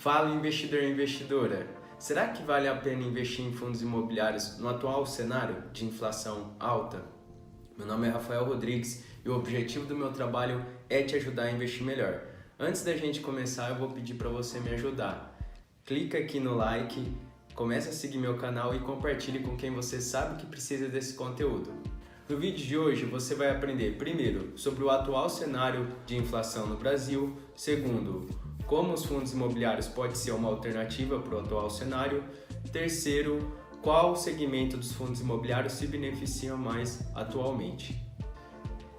Fala investidor e investidora, será que vale a pena investir em fundos imobiliários no atual cenário de inflação alta? Meu nome é Rafael Rodrigues e o objetivo do meu trabalho é te ajudar a investir melhor. Antes da gente começar, eu vou pedir para você me ajudar. Clica aqui no like, comece a seguir meu canal e compartilhe com quem você sabe que precisa desse conteúdo. No vídeo de hoje você vai aprender primeiro sobre o atual cenário de inflação no Brasil, segundo, como os fundos imobiliários podem ser uma alternativa para o atual cenário, terceiro, qual segmento dos fundos imobiliários se beneficia mais atualmente.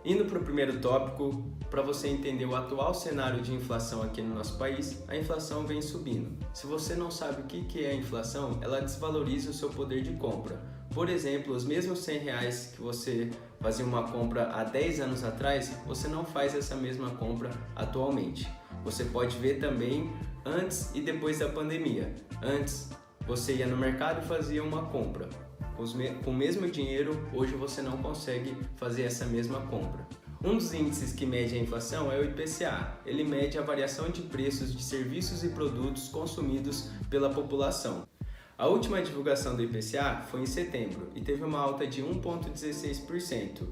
Indo para o primeiro tópico, para você entender o atual cenário de inflação aqui no nosso país, a inflação vem subindo. Se você não sabe o que é a inflação, ela desvaloriza o seu poder de compra. Por exemplo, os mesmos R$100 que você fazia uma compra há 10 anos atrás, você não faz essa mesma compra atualmente. Você pode ver também antes e depois da pandemia. Antes, você ia no mercado e fazia uma compra. Com o mesmo dinheiro, hoje você não consegue fazer essa mesma compra. Um dos índices que mede a inflação é o IPCA. Ele mede a variação de preços de serviços e produtos consumidos pela população. A última divulgação do IPCA foi em setembro e teve uma alta de 1,16%.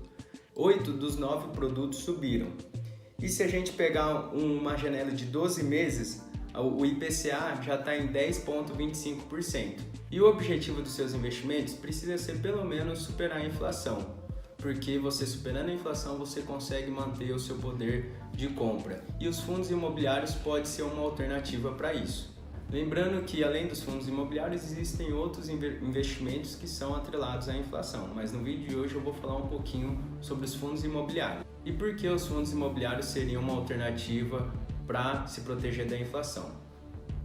8 dos 9 produtos subiram. E se a gente pegar uma janela de 12 meses, o IPCA já está em 10,25%. E o objetivo dos seus investimentos precisa ser pelo menos superar a inflação, porque você superando a inflação você consegue manter o seu poder de compra. E os fundos imobiliários podem ser uma alternativa para isso. Lembrando que além dos fundos imobiliários existem outros investimentos que são atrelados à inflação, mas no vídeo de hoje eu vou falar um pouquinho sobre os fundos imobiliários. E por que os fundos imobiliários seriam uma alternativa para se proteger da inflação?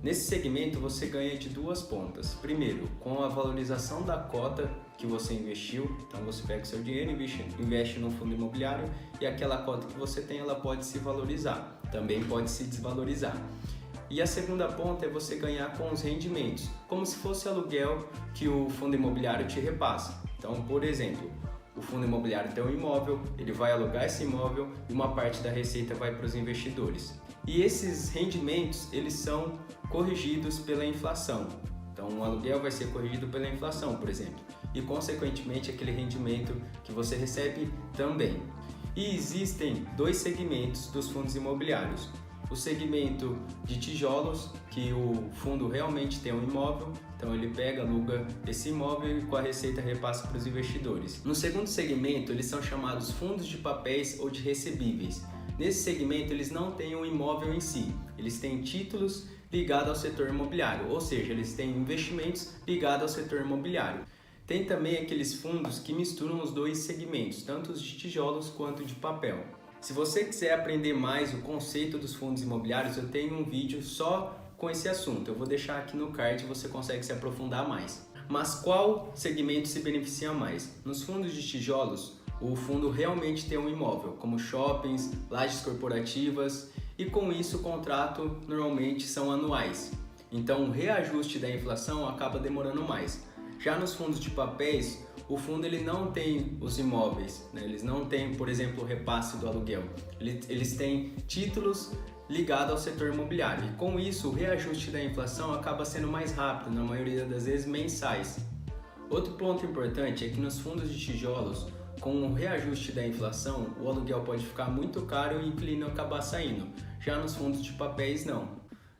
Nesse segmento você ganha de duas pontas. Primeiro, com a valorização da cota que você investiu, então você pega o seu dinheiro, investe no fundo imobiliário e aquela cota que você tem ela pode se valorizar, também pode se desvalorizar. E a segunda ponta é você ganhar com os rendimentos, como se fosse aluguel que o fundo imobiliário te repassa. Então, por exemplo, o fundo imobiliário tem um imóvel, ele vai alugar esse imóvel e uma parte da receita vai para os investidores. E esses rendimentos, eles são corrigidos pela inflação. Então, o aluguel vai ser corrigido pela inflação, por exemplo, e consequentemente aquele rendimento que você recebe também. E existem dois segmentos dos fundos imobiliários. O segmento de tijolos, que o fundo realmente tem um imóvel, então ele pega, aluga esse imóvel e com a receita repassa para os investidores. No segundo segmento, eles são chamados fundos de papéis ou de recebíveis. Nesse segmento, eles não têm um imóvel em si, eles têm títulos ligados ao setor imobiliário, ou seja, eles têm investimentos ligados ao setor imobiliário. Tem também aqueles fundos que misturam os dois segmentos, tanto os de tijolos quanto de papel. Se você quiser aprender mais o conceito dos fundos imobiliários, eu tenho um vídeo só com esse assunto. Eu vou deixar aqui no card e você consegue se aprofundar mais. Mas qual segmento se beneficia mais? Nos fundos de tijolos, o fundo realmente tem um imóvel, como shoppings, lajes corporativas, e com isso o contrato normalmente são anuais. Então o reajuste da inflação acaba demorando mais. Já nos fundos de papéis, o fundo ele não tem os imóveis, né? Eles não têm, por exemplo, o repasse do aluguel. Eles têm títulos ligados ao setor imobiliário. E com isso, o reajuste da inflação acaba sendo mais rápido, na maioria das vezes mensais. Outro ponto importante é que nos fundos de tijolos, com o reajuste da inflação, o aluguel pode ficar muito caro e o inquilino acabar saindo. Já nos fundos de papéis, não.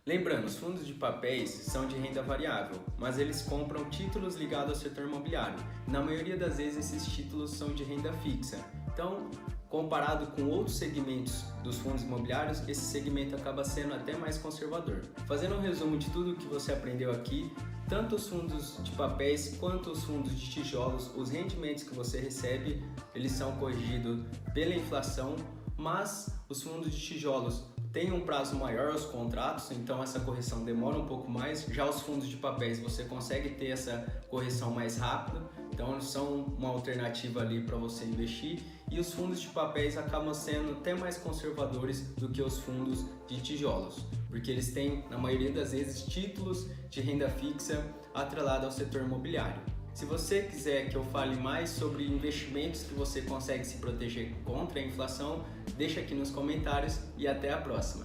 Lembrando, os fundos de papéis são de renda variável, mas eles compram títulos ligados ao setor imobiliário. Na maioria das vezes esses títulos são de renda fixa. Então, comparado com outros segmentos dos fundos imobiliários, esse segmento acaba sendo até mais conservador. Fazendo um resumo de tudo que você aprendeu aqui, tanto os fundos de papéis quanto os fundos de tijolos, os rendimentos que você recebe, eles são corrigidos pela inflação, mas os fundos de tijolos tem um prazo maior aos contratos, então essa correção demora um pouco mais. Já os fundos de papéis você consegue ter essa correção mais rápida, então eles são uma alternativa ali para você investir. E os fundos de papéis acabam sendo até mais conservadores do que os fundos de tijolos, porque eles têm, na maioria das vezes, títulos de renda fixa atrelado ao setor imobiliário. Se você quiser que eu fale mais sobre investimentos que você consegue se proteger contra a inflação, deixa aqui nos comentários e até a próxima!